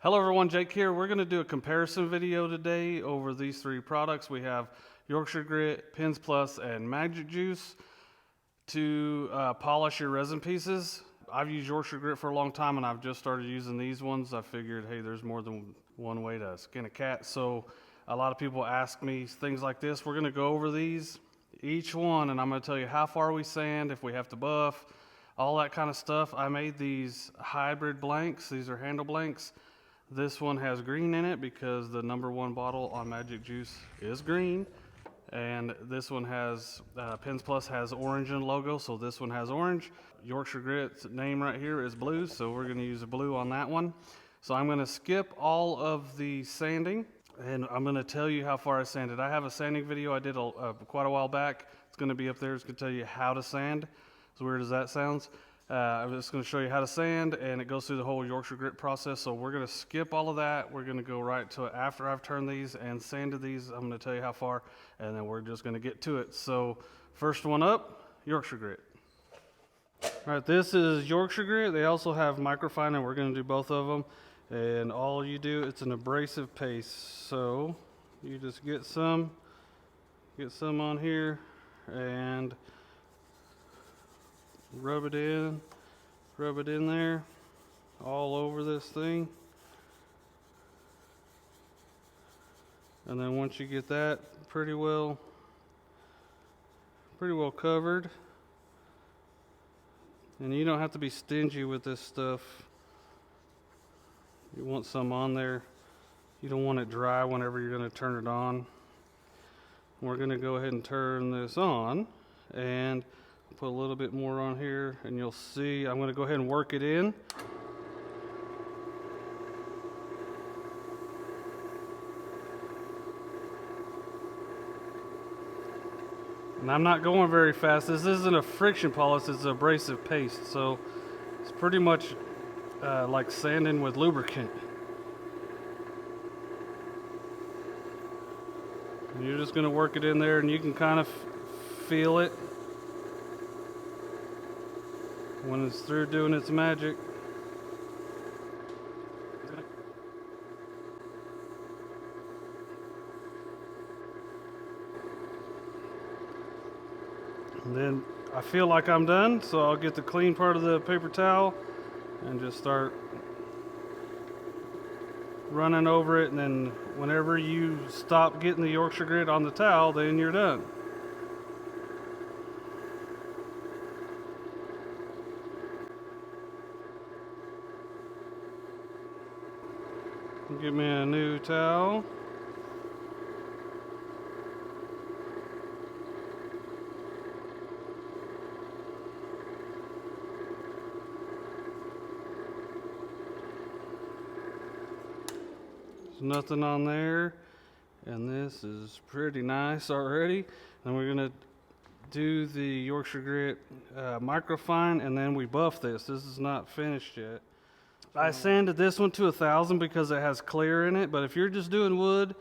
Hello everyone, Jake here. We're going to do a comparison video today over these three products. We have Yorkshire Grit, Pins Plus, and Magic Juice to polish your resin pieces. I've used Yorkshire Grit for a long time and I've just started using these ones. I figured, hey, there's more than one way to skin a cat. So a lot of people ask me things like this. We're going to go over these, each one, and I'm going to tell you how far we sand, if we have to buff, all that kind of stuff. I made these hybrid blanks. These are handle blanks. This one has green in it because the #1 bottle on Magic Juice is green. And this one has, Pins Plus has orange in the logo, so this one has orange. Yorkshire Grit's name right here is blue, so we're going to use a blue on that one. So I'm going to skip all of the sanding, and I'm going to tell you how far I sanded. I have a sanding video I did quite a while back. It's going to be up there. It's going to tell you how to sand. As weird as that sounds. I'm just going to show you how to sand, and it goes through the whole Yorkshire Grit process. So we're going to skip all of that. We're going to go right to it after I've turned these and sanded these. I'm going to tell you how far, and then we're just going to get to it. So first one up, Yorkshire Grit. All right, this is Yorkshire Grit. They also have microfine, and we're going to do both of them. And all you do, it's an abrasive paste. So you just get some on here and rub it in there all over this thing. And then once you get that pretty well covered, and you don't have to be stingy with this stuff. You want some on there. You don't want it dry whenever you're going to turn it on. We're going to go ahead and turn this on and put a little bit more on here, and you'll see I'm going to go ahead and work it in. And I'm not going very fast. This isn't a friction polish, it's an abrasive paste, so it's pretty much like sanding with lubricant. And you're just going to work it in there, and you can kind of feel it when it's through doing its magic. And then I feel like I'm done, so I'll get the clean part of the paper towel and just start running over it, and then whenever you stop getting the Yorkshire Grit on the towel, then you're done. Get me a new towel. There's nothing on there, and this is pretty nice already. And we're gonna do the Yorkshire Grit microfine, and then we buff this. This is not finished yet. I sanded this one to 1,000 because it has clear in it, but if you're just doing wood,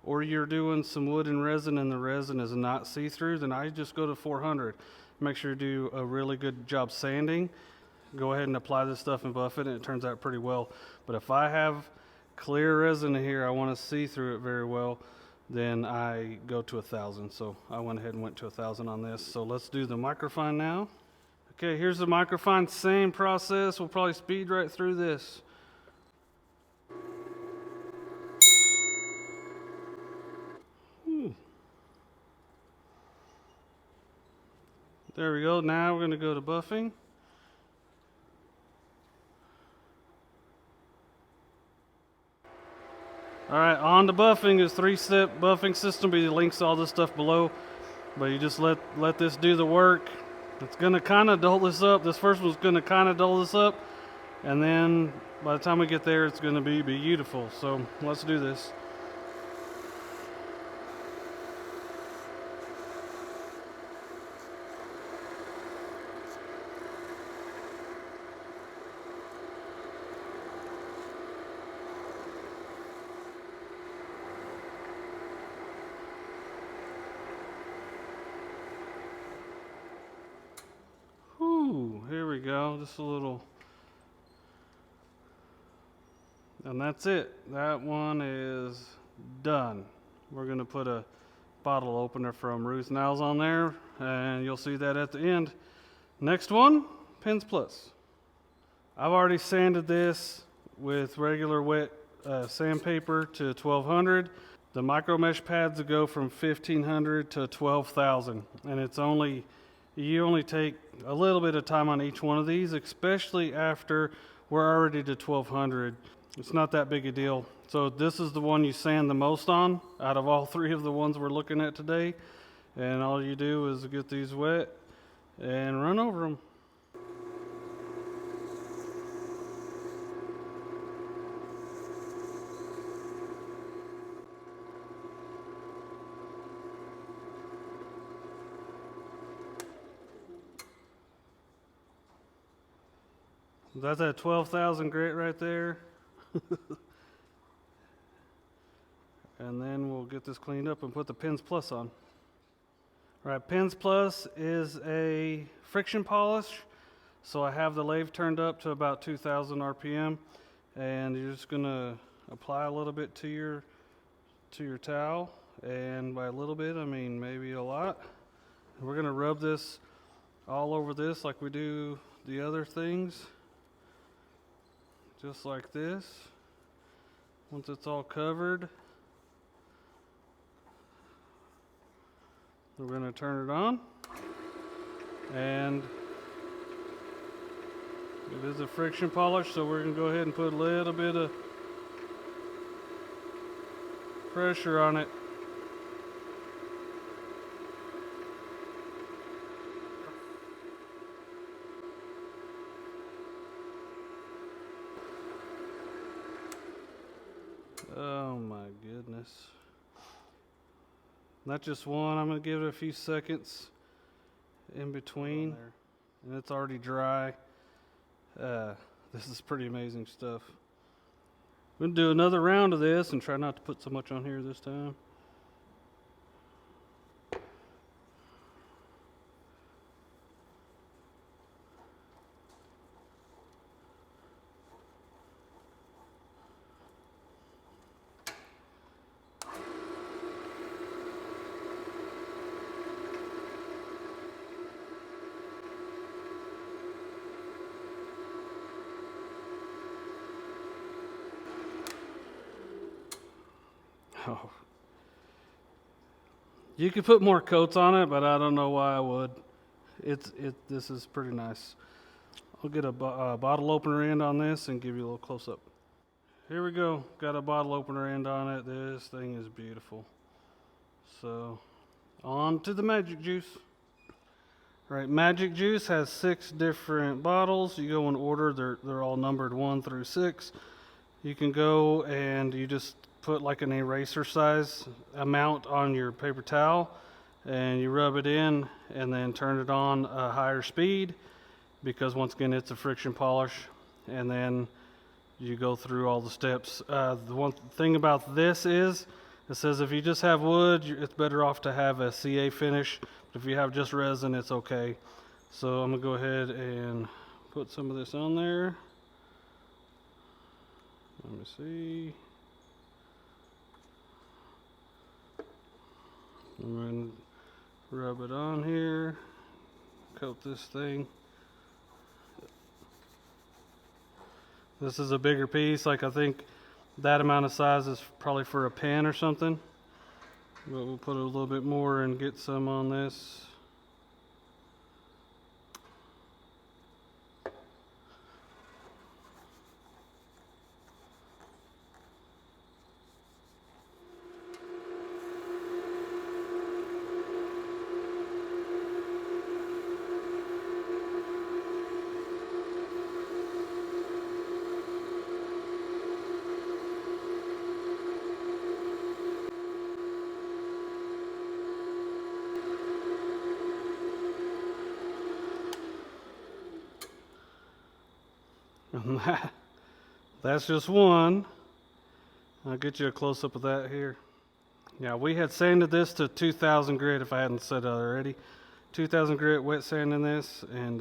or you're doing some wood and resin and the resin is not see-through, then I just go to 400. Make sure you do a really good job sanding. Go ahead and apply this stuff and buff it, and it turns out pretty well. But if I have clear resin here, I want to see through it very well, then I go to 1,000. So I went ahead and went to 1,000 on this. So let's do the microfine now. Okay, here's the microfine, same process. We'll probably speed right through this. There we go. Now we're going to go to buffing. All right, on to buffing. Is 3-step buffing system. Be the links to all this stuff below, but you just let this do the work. It's going to kind of dull this up. This first one's going to kind of dull this up, and then by the time we get there, it's going to be beautiful. So let's do this. Here we go, just a little And that's it. That one is done. We're going to put a bottle opener from Ruth Niles on there, and you'll see that at the end. Next one, Pins Plus. I've already sanded this with regular wet sandpaper to 1200. The micro mesh pads go from 1500 to 12,000, and you only take a little bit of time on each one of these, especially after we're already to 1200. It's not that big a deal. So this is the one you sand the most on out of all three of the ones we're looking at today. And all you do is get these wet and run over them. That's that 12,000 grit right there. And then we'll get this cleaned up and put the Pins Plus on. All right, Pins Plus is a friction polish. So I have the lathe turned up to about 2,000 RPM, and you're just gonna apply a little bit to your towel, and by a little bit, I mean maybe a lot. And we're gonna rub this all over this like we do the other things, just like this. Once it's all covered, we're going to turn it on, and it is a friction polish, so we're going to go ahead and put a little bit of pressure on it. Oh my goodness. Not just one, I'm going to give it a few seconds in between. And it's already dry. This is pretty amazing stuff. I'm going to do another round of this and try not to put so much on here this time. Oh. You could put more coats on it, but I don't know why I would. This is pretty nice. I'll get a bottle opener end on this and give you a little close up. Here we go. Got a bottle opener end on it. This thing is beautiful. So, on to the Magic Juice. Right, Magic Juice has 6 different bottles. You go in order. They're all numbered 1 through 6. You can go and you just put like an eraser size amount on your paper towel, and you rub it in and then turn it on a higher speed, because once again it's a friction polish, and then you go through all the steps. The one thing about this is it says if you just have wood, it's better off to have a CA finish, but if you have just resin, it's okay. So I'm gonna go ahead and put some of this on there. Let me see. I'm going to rub it on here, coat this thing. This is a bigger piece, like I think that amount of size is probably for a pen or something. But we'll put a little bit more and get some on this. And that's just one. I'll get you a close-up of that here. Yeah, we had sanded this to 2,000 grit, if I hadn't said that already. 2,000 grit wet sanding this, and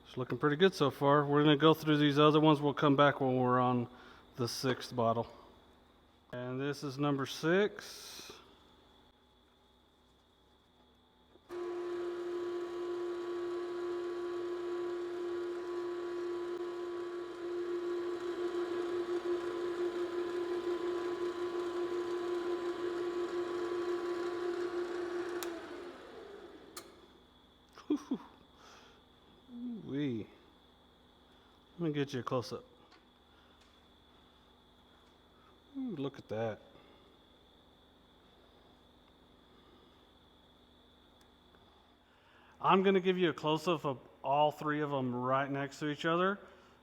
just looking pretty good so far. We're going to go through these other ones. We'll come back when we're on the 6th bottle. And this is number 6. Wee. Let me get you a close-up. Look at that. I'm going to give you a close-up of all 3 of them right next to each other,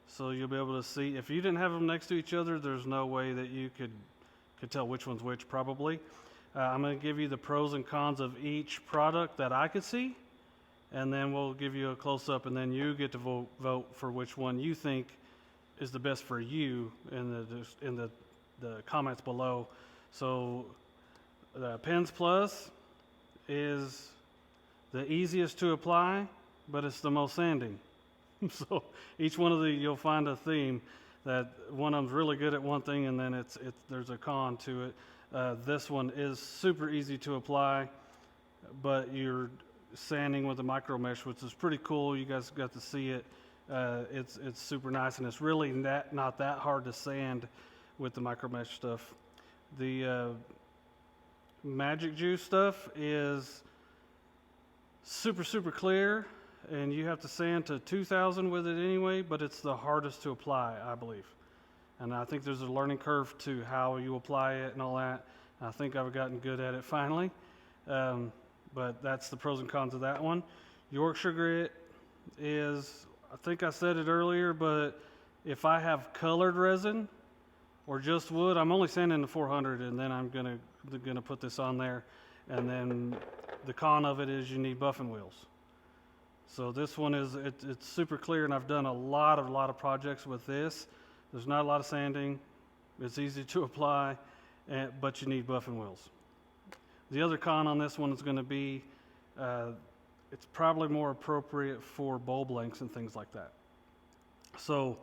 so you'll be able to see. If you didn't have them next to each other, there's no way that you could tell which one's which, probably. I'm going to give you the pros and cons of each product that I could see, and then we'll give you a close-up, and then you get to vote for which one you think is the best for you in the comments below. So the Pens Plus is the easiest to apply, but it's the most sanding. So each one of these, you'll find a theme that one of them's really good at one thing, and then there's a con to it. This one is super easy to apply, but you're sanding with a micro mesh, which is pretty cool. You guys got to see it. It's super nice, and it's really not that hard to sand with the micro mesh stuff. The Magic Juice stuff is super clear, and you have to sand to 2000 with it anyway, but it's the hardest to apply, I believe. And I think there's a learning curve to how you apply it and all that. I think I've gotten good at it finally. But that's the pros and cons of that one. Yorkshire Grit is, I think I said it earlier, but if I have colored resin or just wood, I'm only sanding to 400, and then I'm gonna put this on there. And then the con of it is you need buffing wheels. So this one is it's super clear, and I've done a lot of projects with this. There's not a lot of sanding. It's easy to apply, but you need buffing wheels. The other con on this one is going to be it's probably more appropriate for bulb lengths and things like that. So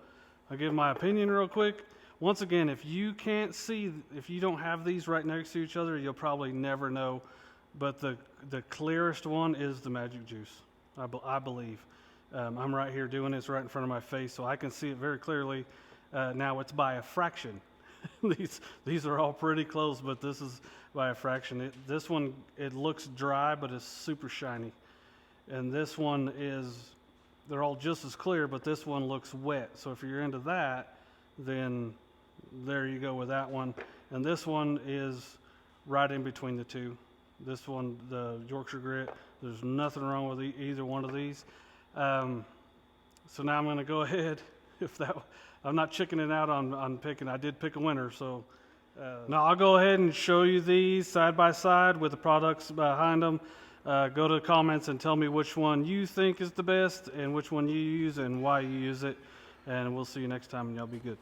I'll give my opinion real quick. Once again, if you can't see, if you don't have these right next to each other, you'll probably never know. But the clearest one is the Magic Juice, I believe. I'm right here doing this right in front of my face, so I can see it very clearly. Now it's by a fraction. These are all pretty close, but this is by a fraction. This one, it looks dry, but it's super shiny. And this one they're all just as clear, but this one looks wet. So if you're into that, then there you go with that one. And this one is right in between the two. This one, the Yorkshire Grit, there's nothing wrong with either one of these. So now I'm going to go ahead. I'm not chickening out on picking. I did pick a winner, so now I'll go ahead and show you these side by side with the products behind them. Go to the comments and tell me which one you think is the best and which one you use and why you use it. And we'll see you next time, and y'all be good.